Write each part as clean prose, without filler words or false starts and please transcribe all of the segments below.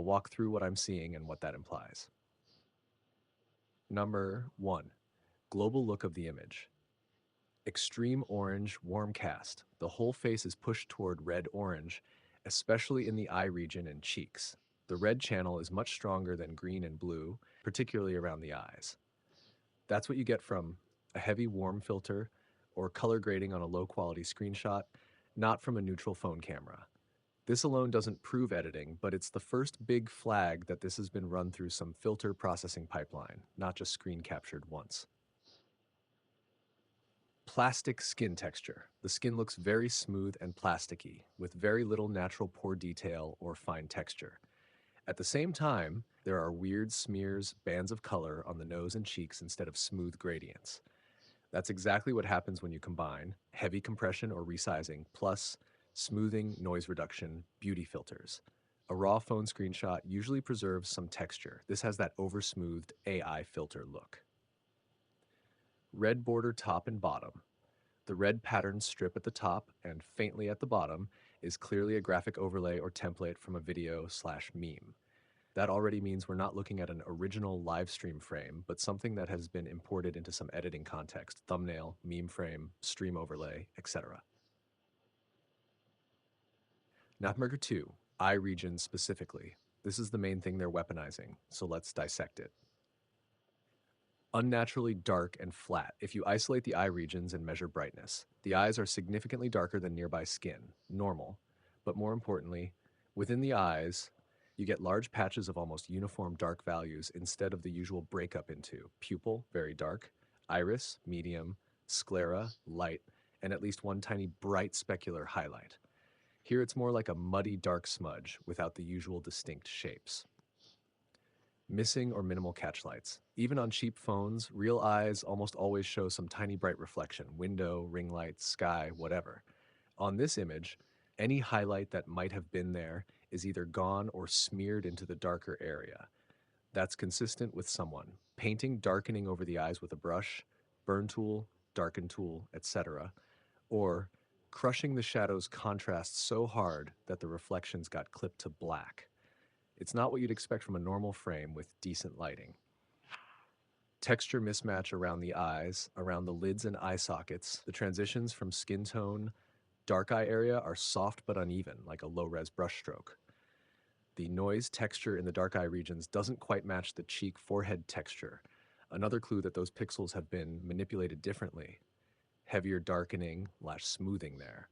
I'll walk through what I'm seeing and what that implies. Number 1. Global look of the image. Extreme orange, warm cast. The whole face is pushed toward red-orange, especially in the eye region and cheeks. The red channel is much stronger than green and blue, particularly around the eyes. That's what you get from a heavy warm filter or color grading on a low-quality screenshot, not from a neutral phone camera. This alone doesn't prove editing, but it's the first big flag that this has been run through some filter processing pipeline, not just screen captured once. Plastic skin texture. The skin looks very smooth and plasticky, with very little natural pore detail or fine texture. At the same time, there are weird smears, bands of color on the nose and cheeks instead of smooth gradients. That's exactly what happens when you combine heavy compression or resizing plus smoothing, noise reduction, beauty filters. A raw phone screenshot usually preserves some texture. This has that over-smoothed AI filter look. Red border top and bottom. The red pattern strip at the top and faintly at the bottom is clearly a graphic overlay or template from a video/meme. That already means we're not looking at an original live stream frame, but something that has been imported into some editing context, thumbnail, meme frame, stream overlay, etc. Number 2, eye region specifically. This is the main thing they're weaponizing, so let's dissect it. Unnaturally dark and flat. If you isolate the eye regions and measure brightness, the eyes are significantly darker than nearby skin, normal. But more importantly, within the eyes, you get large patches of almost uniform dark values instead of the usual breakup into pupil, very dark, iris, medium, sclera, light, and at least one tiny bright specular highlight. Here it's more like a muddy dark smudge without the usual distinct shapes. Missing or minimal catch lights. Even on cheap phones, real eyes almost always show some tiny bright reflection, window, ring light, sky, whatever. On this image, any highlight that might have been there is either gone or smeared into the darker area. That's consistent with someone painting darkening over the eyes with a brush, burn tool, darken tool, etc., or crushing the shadow's contrast so hard that the reflections got clipped to black. It's not what you'd expect from a normal frame with decent lighting. Texture mismatch around the eyes, around the lids and eye sockets. The transitions from skin tone, dark eye area are soft but uneven, like a low-res brushstroke. The noise texture in the dark eye regions doesn't quite match the cheek forehead texture. Another clue that those pixels have been manipulated differently. Heavier darkening / smoothing there.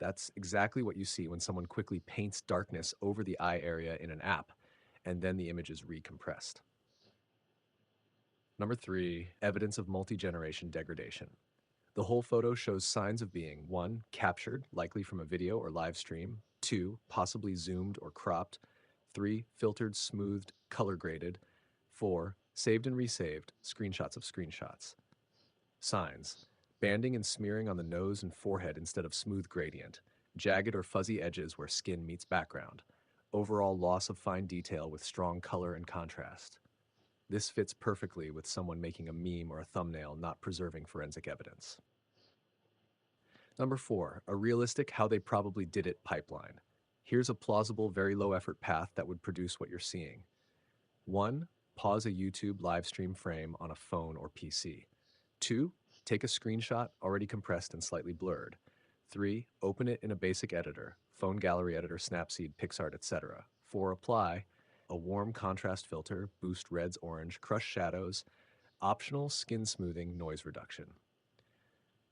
That's exactly what you see when someone quickly paints darkness over the eye area in an app, and then the image is recompressed. Number 3, evidence of multi-generation degradation. The whole photo shows signs of being 1, captured, likely from a video or live stream, 2, possibly zoomed or cropped, 3, filtered, smoothed, color graded, 4, saved and resaved, screenshots of screenshots. Signs: banding and smearing on the nose and forehead instead of smooth gradient, jagged or fuzzy edges where skin meets background, overall loss of fine detail with strong color and contrast. This fits perfectly with someone making a meme or a thumbnail not preserving forensic evidence. Number 4, a realistic how they probably did it pipeline. Here's a plausible, very low effort path that would produce what you're seeing. 1, pause a YouTube live stream frame on a phone or PC. 2, take a screenshot already compressed and slightly blurred. 3, open it in a basic editor, phone gallery editor, Snapseed, PixArt, etc. 4, apply a warm contrast filter, boost reds, orange, crush shadows, optional skin smoothing, noise reduction.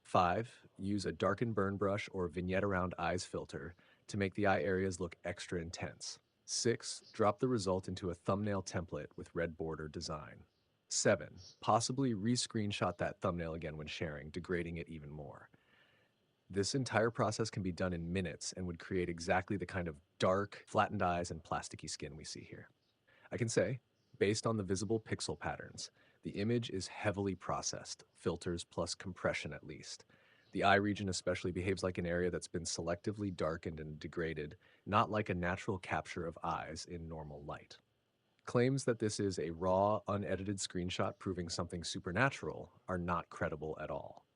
5, use a darken burn brush or vignette around eyes filter to make the eye areas look extra intense. 6, drop the result into a thumbnail template with red border design. 7, possibly re-screenshot that thumbnail again when sharing, degrading it even more. This entire process can be done in minutes and would create exactly the kind of dark, flattened eyes and plasticky skin we see here. I can say, based on the visible pixel patterns, the image is heavily processed, filters plus compression at least. The eye region especially behaves like an area that's been selectively darkened and degraded, not like a natural capture of eyes in normal light. Claims that this is a raw, unedited screenshot proving something supernatural are not credible at all.